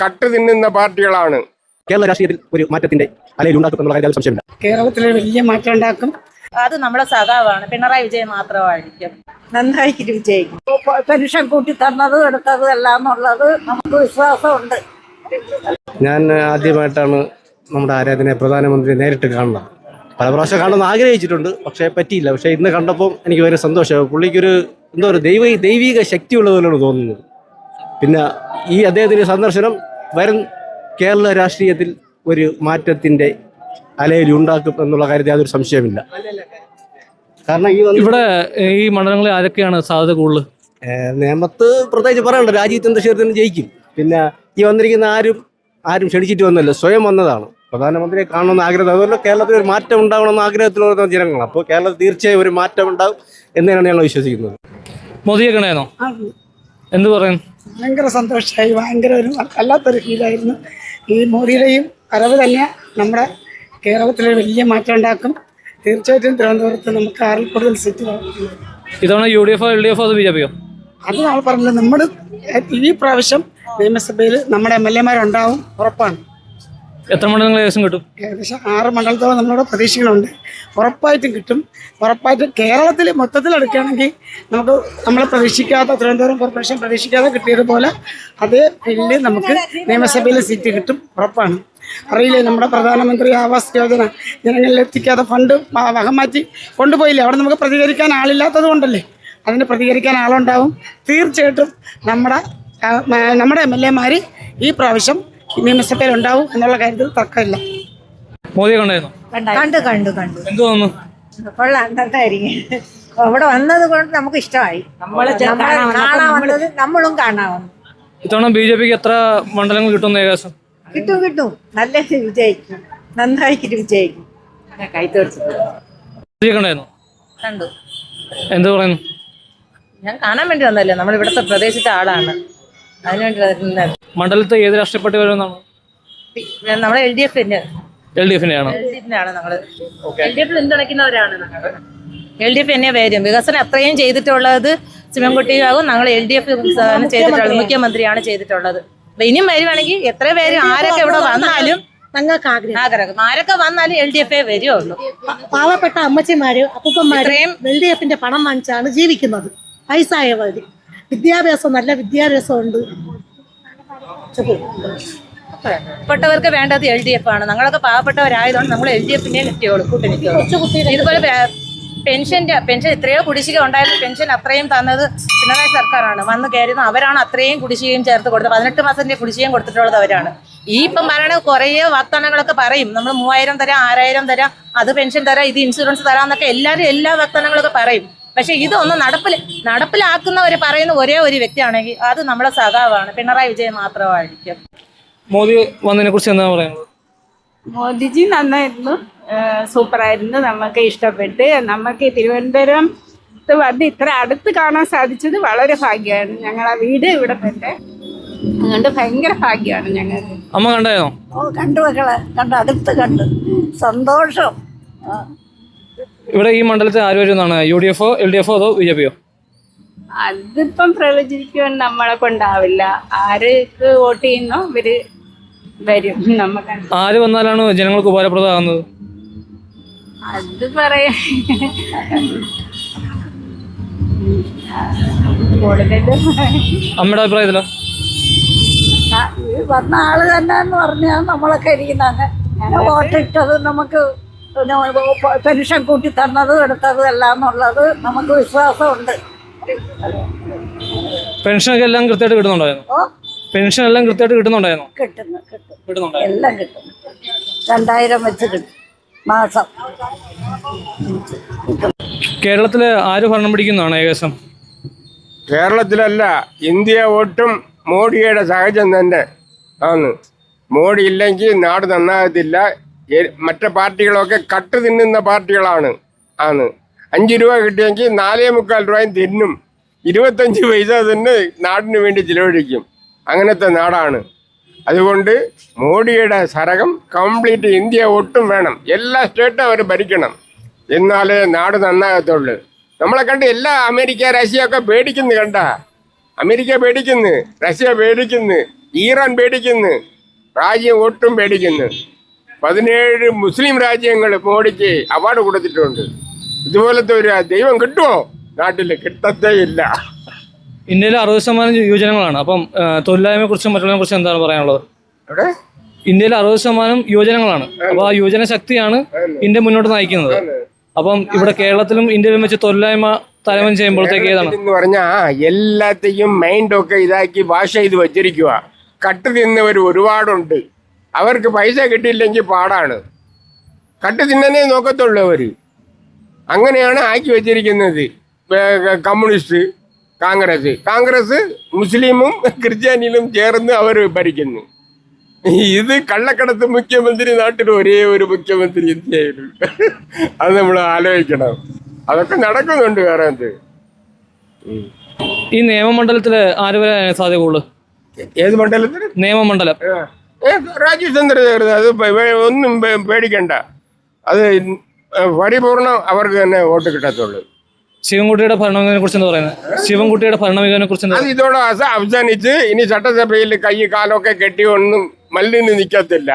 Cut തിന്നുന്ന പാർട്ടികളാണ്. കേരള രാഷ്ട്രീയത്തിൽ ഒരു മാറ്റത്തിന്റെ അലയിലുണ്ടാക്കും എന്നുള്ള കാര്യത്തിൽ സംശയമില്ല. കേരളത്തിൽ വലിയ മാറ്റം ഉണ്ടാക്കും. അത് നമ്മുടെ സഖാവാണ്. പിണറായി വിജയൻ മാത്രമായിരിക്കും. നന്നായിട്ട് വിജയിക്കും. പെൻഷൻ കൂട്ടി തന്നത് എടുത്തത് എല്ലാം എന്നുള്ളത് നമുക്ക് വിശ്വാസമുണ്ട്. ഞാൻ ആദ്യമായിട്ടാണ് നമ്മുടെ ആരാധനെ പ്രധാനമന്ത്രി നേരിട്ട് കാണുന്നത്. പല പ്രാവശ്യം കാണുമെന്ന് ആഗ്രഹിച്ചിട്ടുണ്ട്, പക്ഷേ പറ്റിയില്ല. പക്ഷേ ഇന്ന് കണ്ടപ്പോൾ എനിക്ക് വളരെ സന്തോഷമായി. പുള്ളിക്കൊരു എന്തോ ഒരു ദൈവിക ശക്തിയുള്ളതുപോലെയാണ് തോന്നുന്നത്. പിന്നെ ഈ അദ്ദേഹത്തിൻ്റെ സന്ദർശനം വരും കേരള രാഷ്ട്രീയത്തിൽ ഒരു മാറ്റത്തിൻ്റെ അലയിലുണ്ടാക്കും എന്നുള്ള കാര്യത്തിൽ യാതൊരു സംശയമില്ല. കാരണം ഇവിടെ ഈ മണ്ഡലങ്ങളിൽ ആരൊക്കെയാണ് സാധ്യത കൂടുതൽ? നേമത്ത് പ്രത്യേകിച്ച് പറയണ്ട, രാജീവ് ചന്ദ്രശേഖരൻ ജയിക്കും. പിന്നെ ഈ വന്നിരിക്കുന്ന ആരും ക്ഷണിച്ചിട്ട് വന്നല്ലോ, സ്വയം വന്നതാണ്. പ്രധാനമന്ത്രിയെ കാണണമെന്ന് ആഗ്രഹം. അതുപോലെ കേരളത്തിൽ ഒരു മാറ്റം ഉണ്ടാവണമെന്ന് ആഗ്രഹത്തിൽ വരുന്ന ജനങ്ങളാണ്. അപ്പോൾ കേരളത്തിൽ തീർച്ചയായും ഒരു മാറ്റം ഉണ്ടാവും എന്നാണ് ഞങ്ങൾ വിശ്വസിക്കുന്നത്. മോദിയെ കണ്ടായിരുന്നോ? എന്ത് പറയുന്നു? ഭയങ്കര സന്തോഷമായി. ഭയങ്കര ഒരു വല്ലാത്തൊരു ഫീലായിരുന്നു. ഈ മോദിയുടെയും വരവ് തന്നെ നമ്മുടെ കേരളത്തിൽ വലിയ മാറ്റം ഉണ്ടാക്കും. തീർച്ചയായിട്ടും തിരുവനന്തപുരത്ത് നമുക്ക് 6 കൂടുതൽ സീറ്റ്. ഇതവണ UDF LDF അത് BJP? അത് നമ്മൾ പറഞ്ഞില്ല. നമ്മുടെ ഈ പ്രാവശ്യം നിയമസഭയിൽ നമ്മുടെ MLA മാരുണ്ടാവും, ഉറപ്പാണ്. എത്ര മണ്ഡലങ്ങൾ ഏകദേശം കിട്ടും? ഏകദേശം 6 മണ്ഡലത്തോളം നമ്മളുടെ പ്രതീക്ഷകളുണ്ട്. ഉറപ്പായിട്ടും കിട്ടും. ഉറപ്പായിട്ടും കേരളത്തിൽ മൊത്തത്തിൽ എടുക്കുകയാണെങ്കിൽ നമുക്ക് നമ്മളെ പ്രതീക്ഷിക്കാതെ, തിരുവനന്തപുരം കോർപ്പറേഷൻ പ്രതീക്ഷിക്കാതെ കിട്ടിയതുപോലെ അതേ ഫീൽഡിൽ നമുക്ക് നിയമസഭയിൽ സീറ്റ് കിട്ടും, ഉറപ്പാണ്. അറിയില്ലേ, നമ്മുടെ പ്രധാനമന്ത്രി ആവാസ് യോജന ജനങ്ങളിൽ എത്തിക്കാതെ ഫണ്ട് വകം മാറ്റി കൊണ്ടുപോയില്ലേ? അവിടെ നമുക്ക് പ്രതികരിക്കാൻ ആളില്ലാത്തത് കൊണ്ടല്ലേ. അതിന് പ്രതികരിക്കാൻ ആളുണ്ടാവും. തീർച്ചയായിട്ടും നമ്മുടെ MLA മാർ ഈ പ്രാവശ്യം നിയമസഭയിൽ ഉണ്ടാവും എന്നുള്ള കാര്യത്തിൽ തർക്കമില്ല. മോദിയെ കണ്ടായിരുന്നോ? കണ്ടു. എന്ത് തോന്നുന്നു? കൊള്ളാം, നന്നായിരിക്കും. അവിടെ വന്നത് കൊണ്ട് നമുക്ക് ഇഷ്ടമായി. കാണാൻ വന്നത് നമ്മളും കാണാൻ വന്നു. ഇത്തവണ BJPക്ക് എത്ര മണ്ഡലങ്ങൾ കിട്ടുമെന്ന് ഏകദേശം? കിട്ടും. നല്ല വിജയിക്കും. നന്നായിട്ട് വിജയിക്കും. മോദിയെ കണ്ടായിരുന്നോ? കണ്ടു. എന്ത് പറയുന്നു? ഞാൻ കാണാൻ വേണ്ടി വന്നല്ലേ, നമ്മൾ ഇവിടുത്തെ പ്രദേശത്തെ ആളാണ്. അതിനുവേണ്ടി മണ്ഡലത്തെ ഏത് രാഷ്ട്രീയ പാർട്ടി വരുമെന്നാണ്? നമ്മളെ LDF LDF-നെയാണ്. ഞങ്ങള് LDF പിന്തുണയ്ക്കുന്നവരാണ്. LDF തന്നെ വരും. വികസനം അത്രയും ചെയ്തിട്ടുള്ളത് ശിവൻകുട്ടിയാകും. ഞങ്ങൾ LDF ചെയ്തിട്ടുള്ളത്, മുഖ്യമന്ത്രിയാണ് ചെയ്തിട്ടുള്ളത്. അപ്പൊ ഇനിയും വരുവാണെങ്കിൽ എത്ര പേര് ആരൊക്കെ ഇവിടെ വന്നാലും ഞങ്ങൾക്ക് ആഗ്രഹം ആരൊക്കെ വന്നാലും LDF വരുള്ളൂ. പാവപ്പെട്ട അമ്മച്ചിമാര് അപ്പൂപ്പന്മാര് LDF-ന്റെ പണം വാങ്ങിച്ചാണ് ജീവിക്കുന്നത്. വയസ്സായവര്. വിദ്യാഭ്യാസം, നല്ല വിദ്യാഭ്യാസമുണ്ട്. പാവപ്പെട്ടവർക്ക് വേണ്ടത് LDF ആണ്. ഞങ്ങളൊക്കെ പാവപ്പെട്ടവരായതുകൊണ്ട് നമ്മൾ LDF-നെ കിട്ടിയോളൂ, കൂട്ടിനിൽക്കുള്ളൂ. ഇതുപോലെ പെൻഷൻ എത്രയോ കുടിശ്ശിക ഉണ്ടായിരുന്നു. പെൻഷൻ അത്രയും തന്നത് പിണറായി സർക്കാരാണ്. വന്ന് കയറുന്ന അവരാണ് അത്രയും കുടിശ്ശികയും ചേർത്ത് കൊടുത്തത്. 18 മാസത്തിന്റെ കുടിശ്ശികയും കൊടുത്തിട്ടുള്ളത് അവരാണ്. ഈ ഇപ്പം പറയണ കുറേ വാഗ്ദാനങ്ങളൊക്കെ പറയും. നമ്മൾ 3000 തരാം, 6000 തരാം, അത് പെൻഷൻ തരാം, ഇത് ഇൻഷുറൻസ് തരാം എന്നൊക്കെ എല്ലാവരും എല്ലാ വാഗ്ദാനങ്ങളൊക്കെ പറയും. പക്ഷെ ഇതൊന്നും നടപ്പിലാക്കുന്നവർ പറയുന്ന ഒരേ ഒരു വ്യക്തിയാണെങ്കിൽ അത് നമ്മുടെ സഖാവാണ്. പിണറായി വിജയൻ മാത്രമായിരിക്കും. മോദി വന്നതിനെ കുറിച്ച് എന്താ പറയുന്നത്? മോദിജി നന്നായിരുന്നു, സൂപ്പറായിരുന്നു. നമുക്ക് ഇഷ്ടപ്പെട്ട്. നമുക്ക് തിരുവനന്തപുരം വന്ന് ഇത്ര അടുത്ത് കാണാൻ സാധിച്ചത് വളരെ ഭാഗ്യമാണ്. ഞങ്ങളെ വീട് ഇവിടെ തന്നെ, അതുകൊണ്ട് ഭയങ്കര ഭാഗ്യമാണ് ഞങ്ങൾക്ക്. അമ്മ കണ്ടായിരുന്നോ? കണ്ടു മക്കളെ, അടുത്ത് കണ്ടു. സന്തോഷം. ഇവിടെ ഈ മണ്ഡലത്തിൽ ആര് വരുമെന്നാണ്? UDF-ഓ LDF-ഓ അതോ BJP-യോ? അതിപ്പം പ്രവചിക്കുവാൻ നമ്മളെ കൊണ്ടാവില്ല. ആർക്ക് വോട്ട് ചെയ്യുന്നോ ഇവര് വരും. നമുക്ക് ആര് വന്നാലാണ് ജനങ്ങൾക്ക് ഉപകാരപ്രദമാകുന്നത്? അത് പറയാ അമ്മയുടെ അഭിപ്രായത്തിലോ? വന്ന ആള് തന്നെ എന്ന് പറഞ്ഞാൽ നമ്മളൊക്കെ ഇരിക്കുന്നത് വോട്ടിട്ടത് നമുക്ക് പെൻഷൻ കൂട്ടി തന്നത് എടുത്തത് എല്ലാം എന്നുള്ളത് നമുക്ക് വിശ്വാസമുണ്ട്. പെൻഷനൊക്കെ എല്ലാം കൃത്യമായിട്ട് കിട്ടുന്നുണ്ടായിരുന്നു? പെൻഷൻ എല്ലാം കൃത്യമായിട്ട് കിട്ടുന്നുണ്ടായിരുന്നു? കിട്ടുന്നു. എല്ലാം കിട്ടുന്നു. 2000 വെച്ച് കിട്ടും മാസം. കേരളത്തില് ആര് ഭരണം പിടിക്കുന്നതാണ് ഏകദേശം? കേരളത്തിലല്ല, ഇന്ത്യ ഒട്ടും മോഡിയുടെ സഹജം തന്നെ ആണ്. മോഡി ഇല്ലെങ്കിൽ നാട് നന്നാകത്തില്ല. മറ്റു പാർട്ടികളൊക്കെ കട്ട് തിന്നുന്ന പാർട്ടികളാണ്. 5 രൂപ കിട്ടിയെങ്കിൽ 4.25 രൂപയും തിന്നും. 25 പൈസ തന്നെ നാടിന് വേണ്ടി ചിലവഴിക്കും. അങ്ങനത്തെ നാടാണ്. അതുകൊണ്ട് മോഡിയുടെ സരകം കംപ്ലീറ്റ് ഇന്ത്യ ഒട്ടും വേണം. എല്ലാ സ്റ്റേറ്റും അവർ ഭരിക്കണം. എന്നാലേ നാട് നന്നാകത്തുള്ളൂ. നമ്മളെ കണ്ട് എല്ലാ അമേരിക്ക റഷ്യ ഒക്കെ പേടിക്കുന്നു. കണ്ട, അമേരിക്ക പേടിക്കുന്നു, റഷ്യ പേടിക്കുന്നു. ഈറാൻ പേടിക്കുന്നു, രാജ്യം ഒട്ടും പേടിക്കുന്നു. 17 മുസ്ലിം രാജ്യങ്ങൾ മോഡിക്ക് അവാർഡ് കൊടുത്തിട്ടുണ്ട്. ഇതുപോലത്തെ ഒരു ദൈവം കിട്ടുമോ നാട്ടിൽ? കിട്ടത്തേ ഇല്ല. ഇന്ത്യയിൽ 60% യുവജനങ്ങളാണ്. അപ്പം തൊഴിലില്ലായ്മയെ കുറിച്ചും മറ്റുള്ളതിനെ കുറിച്ചും എന്താണ് പറയാനുള്ളത്? അവിടെ ഇന്ത്യയിൽ 60% യുവജനങ്ങളാണ്. അപ്പൊ ആ യുവജന ശക്തിയാണ് ഇന്ത്യ മുന്നോട്ട് നയിക്കുന്നത്. അപ്പം ഇവിടെ കേരളത്തിലും ഇന്ത്യയിലും വെച്ച് തൊഴിലില്ലായ്മ താരതമ്യം ചെയ്യുമ്പോഴത്തേക്ക് ഏതാണ് എന്ന് പറഞ്ഞാ എല്ലാത്തെയും മൈൻഡൊക്കെ ഇതാക്കി വാഷ് ചെയ്ത് വെച്ചിരിക്കുക. കട്ട് തിന്നവർ ഒരുപാടുണ്ട്. അവർക്ക് പൈസ കിട്ടിയില്ലെങ്കിൽ പാടാണ്. കട്ട് തിന്നനെ നോക്കത്തുള്ളൂ അവർ. അങ്ങനെയാണ് ആക്കി വെച്ചിരിക്കുന്നത്. കമ്മ്യൂണിസ്റ്റ്, കോൺഗ്രസ് മുസ്ലിമും ക്രിസ്ത്യാനിയിലും ചേർന്ന് അവർ ഭരിക്കുന്നു. ഇത് കള്ളക്കടത്ത് മുഖ്യമന്ത്രി നാട്ടിൽ ഒരേ ഒരു മുഖ്യമന്ത്രി ഇന്ത്യയിലും. അത് നമ്മൾ ആലോചിക്കണം. അതൊക്കെ നടക്കുന്നുണ്ട്. വേറെ എന്ത്? ഈ നിയമമണ്ഡലത്തില് ആര് വരാൻ സാധ്യതയുള്ളൂ? ഏത് മണ്ഡലത്തിൽ? നിയമമണ്ഡലം രാജീവ് ചന്ദ്രശേഖരൻ. അത് ഒന്നും പേടിക്കണ്ട. അത് പരിപൂർണം അവർക്ക് തന്നെ വോട്ട് കിട്ടത്തുള്ളൂ. ശിവൻകുട്ടിയുടെ ഭരണമികനെ കുറിച്ച് എന്താ പറയുന്നത്? ശിവൻകുട്ടിയുടെ ഭരണമികനെ കുറിച്ച് അത് ഇതോടെ അവസാനിച്ച് ഇനി ചട്ടസഭയിൽ കൈ കാലൊക്കെ കെട്ടി ഒന്നും മല്ലിന് നിൽക്കത്തില്ല.